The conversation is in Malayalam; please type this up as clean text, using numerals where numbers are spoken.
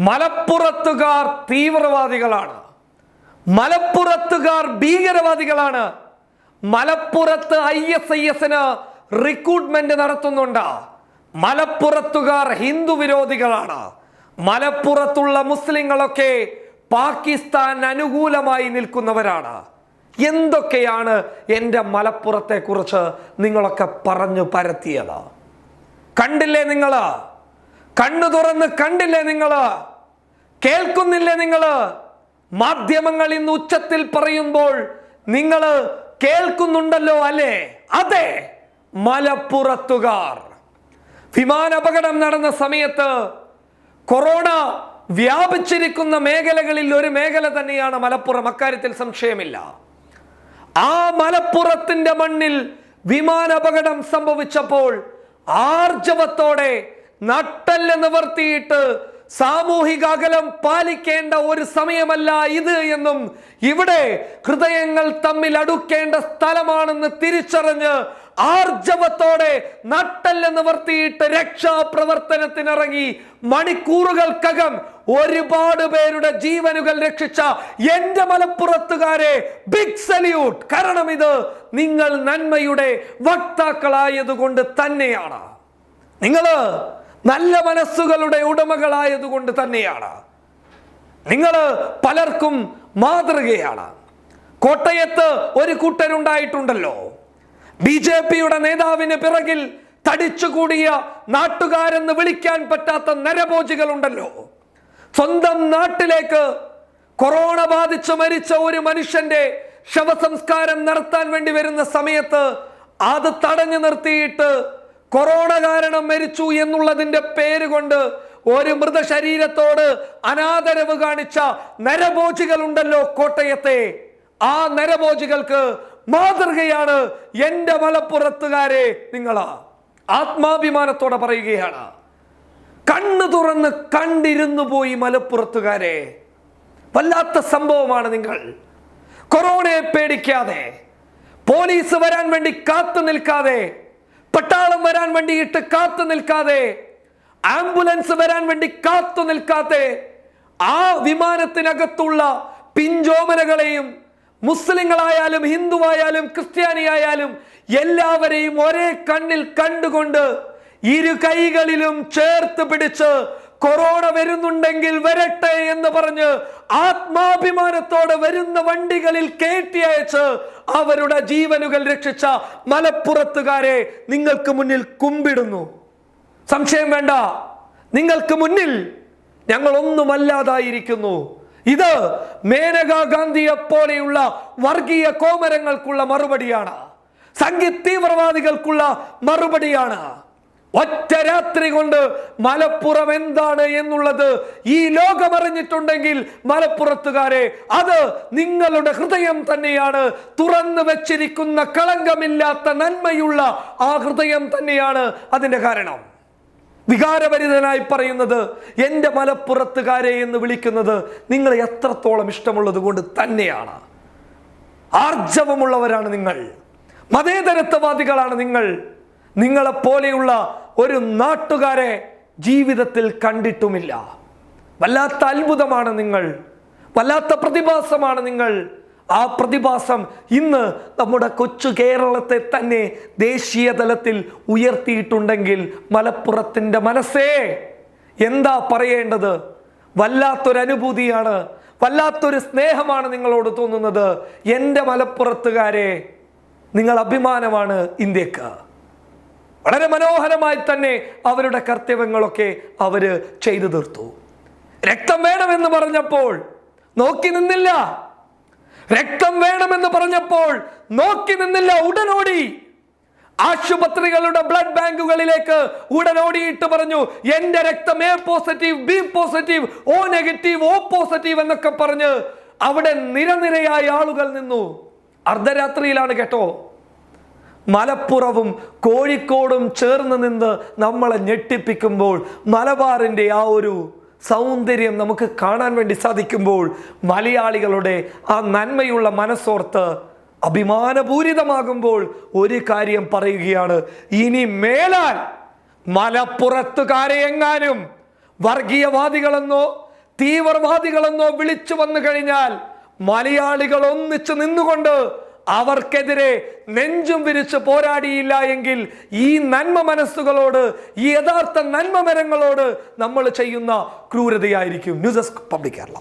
മലപ്പുറത്തുകാർ തീവ്രവാദികളാണ്. മലപ്പുറത്തുകാർ ഭീകരവാദികളാണ്. മലപ്പുറത്ത് ISIS-ന് റിക്രൂട്ട്മെന്റ് നടത്തുന്നുണ്ട്. മലപ്പുറത്തുകാർ ഹിന്ദു വിരോധികളാണ്. മലപ്പുറത്തുള്ള മുസ്ലിങ്ങളൊക്കെ പാകിസ്ഥാൻ അനുകൂലമായി നിൽക്കുന്നവരാണ്. എന്തൊക്കെയാണ് എൻ്റെ മലപ്പുറത്തെ കുറിച്ച് നിങ്ങളൊക്കെ പറഞ്ഞു പരത്തിയത്? കണ്ടില്ലേ നിങ്ങള്? കണ്ണു തുറന്ന് കണ്ടില്ലേ നിങ്ങള്? കേൾക്കുന്നില്ലേ നിങ്ങള്? മാധ്യമങ്ങൾ ഇന്ന് ഉച്ചത്തിൽ പറയുമ്പോൾ നിങ്ങള് കേൾക്കുന്നുണ്ടല്ലോ അല്ലേ? അതെ, മലപ്പുറത്തുകാർ. വിമാനാപകടം നടന്ന സമയത്ത് കൊറോണ വ്യാപിച്ചിരിക്കുന്ന മേഖലകളിൽ ഒരു മേഖല തന്നെയാണ് മലപ്പുറം. അക്കാര്യത്തിൽ സംശയമില്ല. ആ മലപ്പുറത്തിന്റെ മണ്ണിൽ വിമാനാപകടം സംഭവിച്ചപ്പോൾ ആർജവത്തോടെ നട്ടെല്ല് നിവർത്തിയിട്ട് സാമൂഹിക അകലം പാലിക്കേണ്ട ഒരു സമയമല്ല ഇത് എന്നും ഇവിടെ ഹൃദയങ്ങൾ തമ്മിൽ അടുക്കേണ്ട സ്ഥലമാണെന്ന് തിരിച്ചറിഞ്ഞ് ആർജവത്തോടെ നട്ടെല്ല് നിവർത്തിയിട്ട് രക്ഷാപ്രവർത്തനത്തിനിറങ്ങി മണിക്കൂറുകൾക്കകം ഒരുപാട് പേരുടെ ജീവനുകൾ രക്ഷിച്ച എൻ്റെ മലപ്പുറത്തുകാരെ ബിഗ് സല്യൂട്ട്. കാരണം ഇത് നിങ്ങൾ നന്മയുടെ വക്താക്കളായതുകൊണ്ട് തന്നെയാണ്. നിങ്ങള് നല്ല മനസ്സുകളുടെ ഉടമകളായതുകൊണ്ട് തന്നെയാണ്. നിങ്ങൾ പലർക്കും മാതൃകയാണ്. കോട്ടയത്ത് ഒരു കൂട്ടരുണ്ടായിട്ടുണ്ടല്ലോ. BJP-യുടെ നേതാവിന് പിറകിൽ തടിച്ചുകൂടിയ നാട്ടുകാരെന്ന് വിളിക്കാൻ പറ്റാത്ത നരഭോജികളുണ്ടല്ലോ. സ്വന്തം നാട്ടിലേക്ക് കൊറോണ ബാധിച്ച് മരിച്ച ഒരു മനുഷ്യന്റെ ശവസംസ്കാരം നടത്താൻ വേണ്ടി വരുന്ന സമയത്ത് അത് തടഞ്ഞു നിർത്തിയിട്ട് കൊറോണ കാരണം മരിച്ചു എന്നുള്ളതിന്റെ പേര് കൊണ്ട് ഒരു മൃതശരീരത്തോട് അനാദരവ് കാണിച്ച നരഭോജികളുണ്ടല്ലോ കോട്ടയത്തെ. ആ നരഭോജികൾക്ക് മാതൃകയാണ് എൻ്റെ മലപ്പുറത്തുകാരെ. നിങ്ങളാ ആത്മാഭിമാനത്തോടെ പറയുകയാണ്. കണ്ണു തുറന്ന് കണ്ടിരുന്നു പോയി മലപ്പുറത്തുകാരെ. വല്ലാത്ത സംഭവമാണ് നിങ്ങൾ. കൊറോണയെ പേടിക്കാതെ, പോലീസ് വരാൻ വേണ്ടി കാത്തു നിൽക്കാതെ, പട്ടാളം വരാൻ വേണ്ടിയിട്ട് കാത്തു നിൽക്കാതെ, ആംബുലൻസ് വരാൻ വേണ്ടി കാത്തു നിൽക്കാതെ, ആ വിമാനത്തിനകത്തുള്ള പിഞ്ചോമനകളെയും മുസ്ലിങ്ങളായാലും ഹിന്ദുവായാലും ക്രിസ്ത്യാനിയായാലും എല്ലാവരെയും ഒരേ കണ്ണിൽ കണ്ടുകൊണ്ട് ഇരു കൈകളിലും ചേർത്ത് പിടിച്ച് കൊറോണ വരുന്നുണ്ടെങ്കിൽ വരട്ടെ എന്ന് പറഞ്ഞ് ആത്മാഭിമാനത്തോടെ വരുന്ന വണ്ടികളിൽ കയറ്റി അയച്ച് അവരുടെ ജീവനുകൾ രക്ഷിച്ച മലപ്പുറത്തുകാരെ നിങ്ങൾക്ക് മുന്നിൽ കുമ്പിടുന്നു. സംശയം വേണ്ട, നിങ്ങൾക്ക് മുന്നിൽ ഞങ്ങൾ ഒന്നുമല്ലാതായിരിക്കുന്നു. ഇത് മേനകാ ഗാന്ധിയെ പോലെയുള്ള വർഗീയ കോമരങ്ങൾക്കുള്ള മറുപടിയാണ്. സംഘി തീവ്രവാദികൾക്കുള്ള മറുപടിയാണ്. ഒറ്റ രാത്രി കൊണ്ട് മലപ്പുറം എന്താണ് എന്നുള്ളത് ഈ ലോകം അറിഞ്ഞിട്ടുണ്ടെങ്കിൽ മലപ്പുറത്തുകാരെ, അത് നിങ്ങളുടെ ഹൃദയം തന്നെയാണ്. തുറന്നു വെച്ചിരിക്കുന്ന കളങ്കമില്ലാത്ത നന്മയുള്ള ആ ഹൃദയം തന്നെയാണ് അതിന്റെ കാരണം. വികാരഭരിതനായി പറയുന്നത് എൻ്റെ മലപ്പുറത്തുകാരെ എന്ന് വിളിക്കുന്നത് നിങ്ങൾ എത്രത്തോളം ഇഷ്ടമുള്ളത് കൊണ്ട് തന്നെയാണ്. ആർജവമുള്ളവരാണ് നിങ്ങൾ, മതേതരത്വവാദികളാണ് നിങ്ങൾ. നിങ്ങളെപ്പോലെയുള്ള ഒരു നാട്ടുകാരെ ജീവിതത്തിൽ കണ്ടിട്ടുമില്ല. വല്ലാത്ത അത്ഭുതമാണ് നിങ്ങൾ, വല്ലാത്ത പ്രതിഭാസമാണ് നിങ്ങൾ. ആ പ്രതിഭാസം ഇന്ന് നമ്മുടെ കൊച്ചു കേരളത്തെ തന്നെ ദേശീയ തലത്തിൽ ഉയർത്തിയിട്ടുണ്ടെങ്കിൽ മലപ്പുറത്തിൻ്റെ മനസ്സേ എന്താ പറയേണ്ടത്? വല്ലാത്തൊരനുഭൂതിയാണ്, വല്ലാത്തൊരു സ്നേഹമാണ് നിങ്ങളോട് തോന്നുന്നത്. എൻ്റെ മലപ്പുറത്തുകാരെ, നിങ്ങൾ അഭിമാനമാണ് ഇന്ത്യക്ക്. വളരെ മനോഹരമായി തന്നെ അവരുടെ കർത്തവ്യങ്ങളൊക്കെ അവര് ചെയ്തു തീർത്തു. രക്തം വേണമെന്ന് പറഞ്ഞപ്പോൾ നോക്കി നിന്നില്ല. രക്തം വേണമെന്ന് പറഞ്ഞപ്പോൾ നോക്കി നിന്നില്ല. ഉടനോടി ആശുപത്രികളുടെ ബ്ലഡ് ബാങ്കുകളിലേക്ക് ഉടനോടിയിട്ട് പറഞ്ഞു, എന്റെ രക്തം A positive, B positive, O negative, O positive എന്നൊക്കെ പറഞ്ഞ് അവിടെ നിരനിരയായ ആളുകൾ നിന്നു. അർദ്ധരാത്രിയിലാണ് കേട്ടോ. മലപ്പുറവും കോഴിക്കോടും ചേർന്ന് നിന്ന് നമ്മളെ ഞെട്ടിപ്പിക്കുമ്പോൾ, മലബാറിന്റെ ആ ഒരു സൗന്ദര്യം നമുക്ക് കാണാൻ വേണ്ടി സാധിക്കുമ്പോൾ, മലയാളികളുടെ ആ നന്മയുള്ള മനസ്സോർത്ത് അഭിമാനപൂരിതമാകുമ്പോൾ ഒരു കാര്യം പറയുകയാണ്, ഇനി മേലാൽ മലപ്പുറത്തുകാരെ എങ്ങാനും വർഗീയവാദികളെന്നോ തീവ്രവാദികളെന്നോ വിളിച്ചു വന്നു കഴിഞ്ഞാൽ മലയാളികൾ ഒന്നിച്ചു നിന്നുകൊണ്ട് അവർക്കെതിരെ നെഞ്ചും വിരിച്ച് പോരാടിയില്ല എങ്കിൽ ഈ നന്മ മനസ്സുകളോട്, ഈ യഥാർത്ഥ നന്മ മരങ്ങളോട് നമ്മൾ ചെയ്യുന്ന ക്രൂരതയായിരിക്കും. News desk public Kerala.